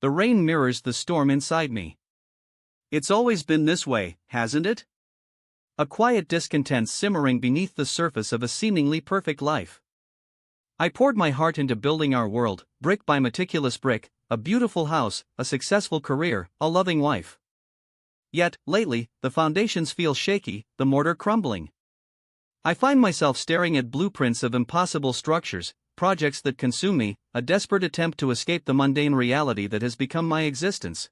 The rain mirrors the storm inside me. It's always been this way, hasn't it? A quiet discontent simmering beneath the surface of a seemingly perfect life. I poured my heart into building our world, brick by meticulous brick, a beautiful house, a successful career, a loving wife. Yet, lately, the foundations feel shaky, the mortar crumbling. I find myself staring at blueprints of impossible structures, projects that consume me, a desperate attempt to escape the mundane reality that has become my existence.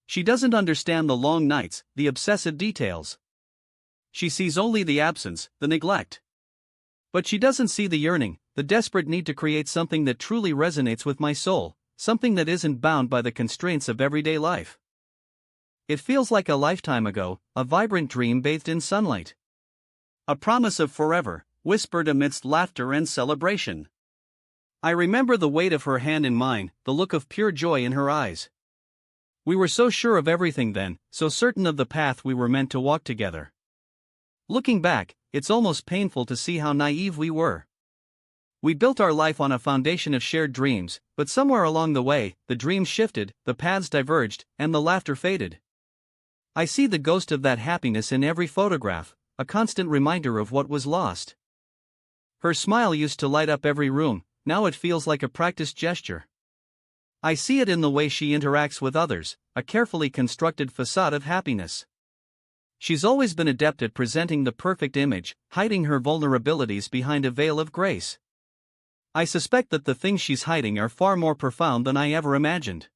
She doesn't understand the long nights, the obsessive details. She sees only the absence, the neglect. But she doesn't see the yearning, the desperate need to create something that truly resonates with my soul, something that isn't bound by the constraints of everyday life. It feels like a lifetime ago, a vibrant dream bathed in sunlight. A promise of forever, whispered amidst laughter and celebration. I remember the weight of her hand in mine, the look of pure joy in her eyes. We were so sure of everything then, so certain of the path we were meant to walk together. Looking back, it's almost painful to see how naive we were. We built our life on a foundation of shared dreams, but somewhere along the way, the dreams shifted, the paths diverged, and the laughter faded. I see the ghost of that happiness in every photograph, a constant reminder of what was lost. Her smile used to light up every room, now it feels like a practiced gesture. I see it in the way she interacts with others, a carefully constructed facade of happiness. She's always been adept at presenting the perfect image, hiding her vulnerabilities behind a veil of grace. I suspect that the things she's hiding are far more profound than I ever imagined.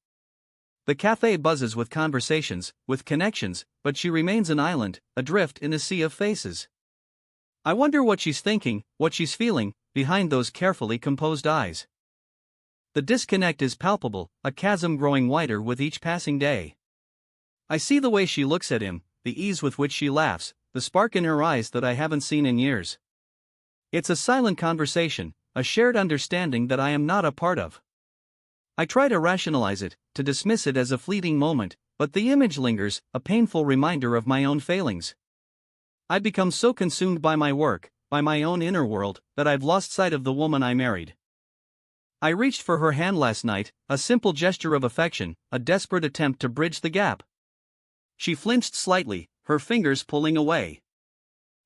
The cafe buzzes with conversations, with connections, but she remains an island, adrift in a sea of faces. I wonder what she's thinking, what she's feeling, behind those carefully composed eyes. The disconnect is palpable, a chasm growing wider with each passing day. I see the way she looks at him, the ease with which she laughs, the spark in her eyes that I haven't seen in years. It's a silent conversation, a shared understanding that I am not a part of. I try to rationalize it, to dismiss it as a fleeting moment, but the image lingers, a painful reminder of my own failings. I become so consumed by my work, by my own inner world, that I've lost sight of the woman I married. I reached for her hand last night, a simple gesture of affection, a desperate attempt to bridge the gap. She flinched slightly, her fingers pulling away.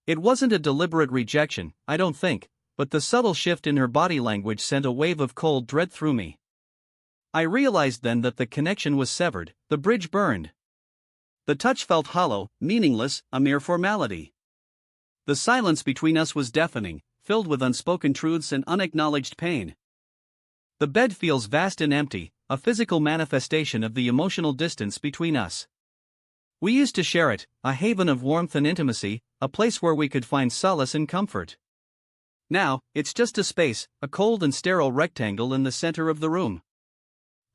It wasn't a deliberate rejection, I don't think, but the subtle shift in her body language sent a wave of cold dread through me. I realized then that the connection was severed, the bridge burned. The touch felt hollow, meaningless, a mere formality. The silence between us was deafening, filled with unspoken truths and unacknowledged pain. The bed feels vast and empty, a physical manifestation of the emotional distance between us. We used to share it, a haven of warmth and intimacy, a place where we could find solace and comfort. Now, it's just a space, a cold and sterile rectangle in the center of the room.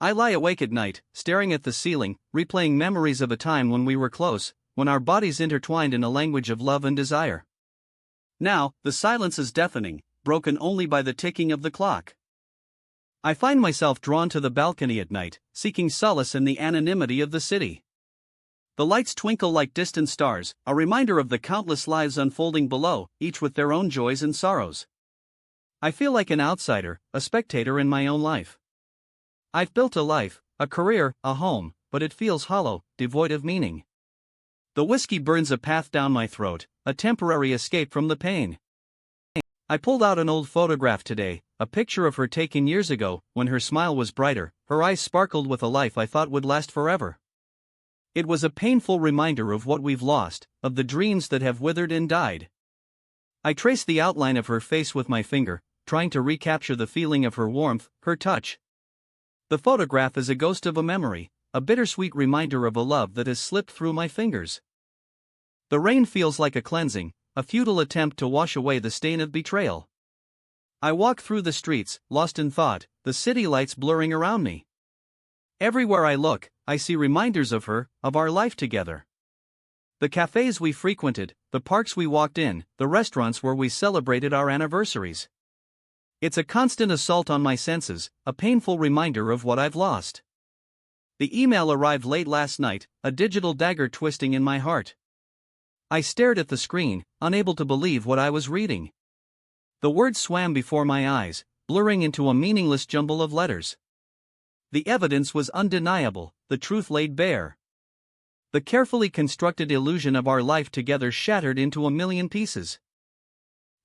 I lie awake at night, staring at the ceiling, replaying memories of a time when we were close, when our bodies intertwined in a language of love and desire. Now, the silence is deafening, broken only by the ticking of the clock. I find myself drawn to the balcony at night, seeking solace in the anonymity of the city. The lights twinkle like distant stars, a reminder of the countless lives unfolding below, each with their own joys and sorrows. I feel like an outsider, a spectator in my own life. I've built a life, a career, a home, but it feels hollow, devoid of meaning. The whiskey burns a path down my throat, a temporary escape from the pain. I pulled out an old photograph today, a picture of her taken years ago, when her smile was brighter, her eyes sparkled with a life I thought would last forever. It was a painful reminder of what we've lost, of the dreams that have withered and died. I traced the outline of her face with my finger, trying to recapture the feeling of her warmth, her touch. The photograph is a ghost of a memory, a bittersweet reminder of a love that has slipped through my fingers. The rain feels like a cleansing, a futile attempt to wash away the stain of betrayal. I walk through the streets, lost in thought, the city lights blurring around me. Everywhere I look, I see reminders of her, of our life together. The cafes we frequented, the parks we walked in, the restaurants where we celebrated our anniversaries. It's a constant assault on my senses, a painful reminder of what I've lost. The email arrived late last night, a digital dagger twisting in my heart. I stared at the screen, unable to believe what I was reading. The words swam before my eyes, blurring into a meaningless jumble of letters. The evidence was undeniable, the truth laid bare. The carefully constructed illusion of our life together shattered into a million pieces.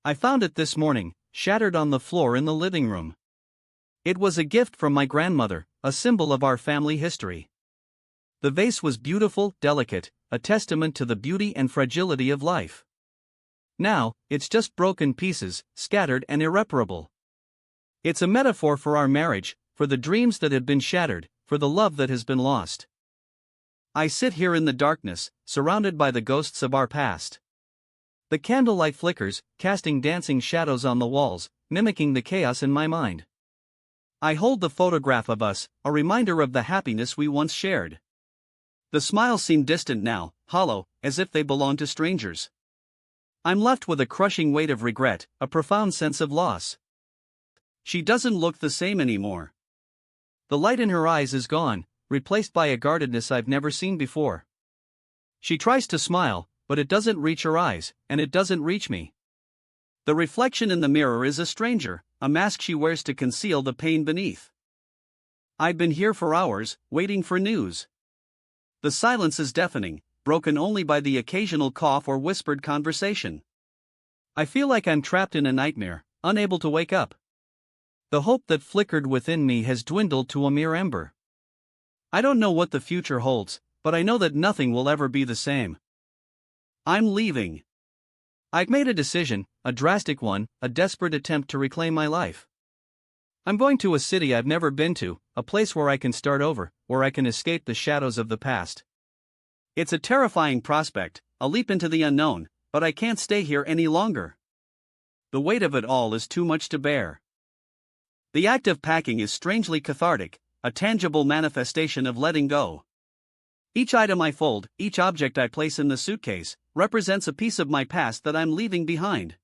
I found it this morning, shattered on the floor in the living room. It was a gift from my grandmother, a symbol of our family history. The vase was beautiful, delicate, a testament to the beauty and fragility of life. Now, it's just broken pieces, scattered and irreparable. It's a metaphor for our marriage, for the dreams that have been shattered, for the love that has been lost. I sit here in the darkness, surrounded by the ghosts of our past. The candlelight flickers, casting dancing shadows on the walls, mimicking the chaos in my mind. I hold the photograph of us, a reminder of the happiness we once shared. The smiles seem distant now, hollow, as if they belonged to strangers. I'm left with a crushing weight of regret, a profound sense of loss. She doesn't look the same anymore. The light in her eyes is gone, replaced by a guardedness I've never seen before. She tries to smile, but it doesn't reach her eyes, and it doesn't reach me. The reflection in the mirror is a stranger, a mask she wears to conceal the pain beneath. I've been here for hours, waiting for news. The silence is deafening, broken only by the occasional cough or whispered conversation. I feel like I'm trapped in a nightmare, unable to wake up. The hope that flickered within me has dwindled to a mere ember. I don't know what the future holds, but I know that nothing will ever be the same. I'm leaving. I've made a decision, a drastic one, a desperate attempt to reclaim my life. I'm going to a city I've never been to, a place where I can start over, where I can escape the shadows of the past. It's a terrifying prospect, a leap into the unknown, but I can't stay here any longer. The weight of it all is too much to bear. The act of packing is strangely cathartic, a tangible manifestation of letting go. Each item I fold, each object I place in the suitcase, represents a piece of my past that I'm leaving behind.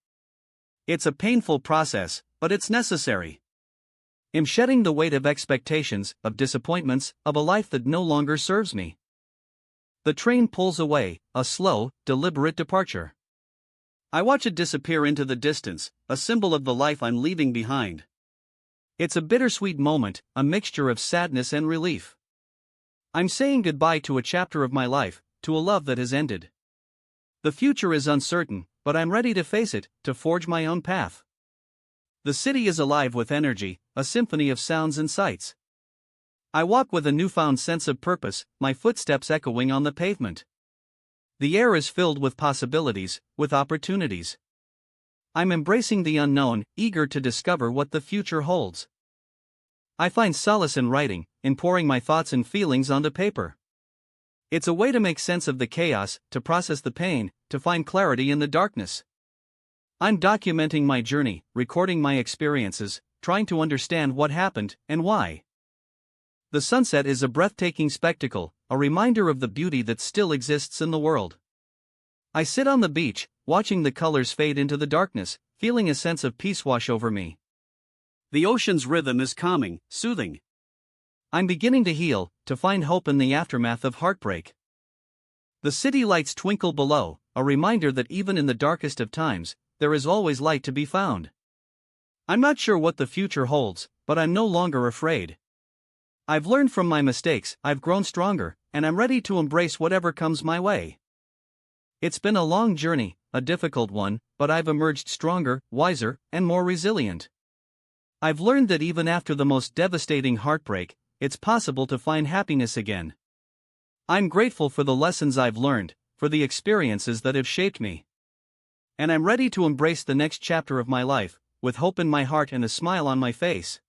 It's a painful process, but it's necessary. I'm shedding the weight of expectations, of disappointments, of a life that no longer serves me. The train pulls away, a slow, deliberate departure. I watch it disappear into the distance, a symbol of the life I'm leaving behind. It's a bittersweet moment, a mixture of sadness and relief. I'm saying goodbye to a chapter of my life, to a love that has ended. The future is uncertain, but I'm ready to face it, to forge my own path. The city is alive with energy, a symphony of sounds and sights. I walk with a newfound sense of purpose, my footsteps echoing on the pavement. The air is filled with possibilities, with opportunities. I'm embracing the unknown, eager to discover what the future holds. I find solace in writing, in pouring my thoughts and feelings onto paper. It's a way to make sense of the chaos, to process the pain, to find clarity in the darkness. I'm documenting my journey, recording my experiences, trying to understand what happened and why. The sunset is a breathtaking spectacle, a reminder of the beauty that still exists in the world. I sit on the beach, watching the colors fade into the darkness, feeling a sense of peace wash over me. The ocean's rhythm is calming, soothing. I'm beginning to heal, to find hope in the aftermath of heartbreak. The city lights twinkle below, a reminder that even in the darkest of times, there is always light to be found. I'm not sure what the future holds, but I'm no longer afraid. I've learned from my mistakes, I've grown stronger, and I'm ready to embrace whatever comes my way. It's been a long journey, a difficult one, but I've emerged stronger, wiser, and more resilient. I've learned that even after the most devastating heartbreak, it's possible to find happiness again. I'm grateful for the lessons I've learned, for the experiences that have shaped me. And I'm ready to embrace the next chapter of my life, with hope in my heart and a smile on my face.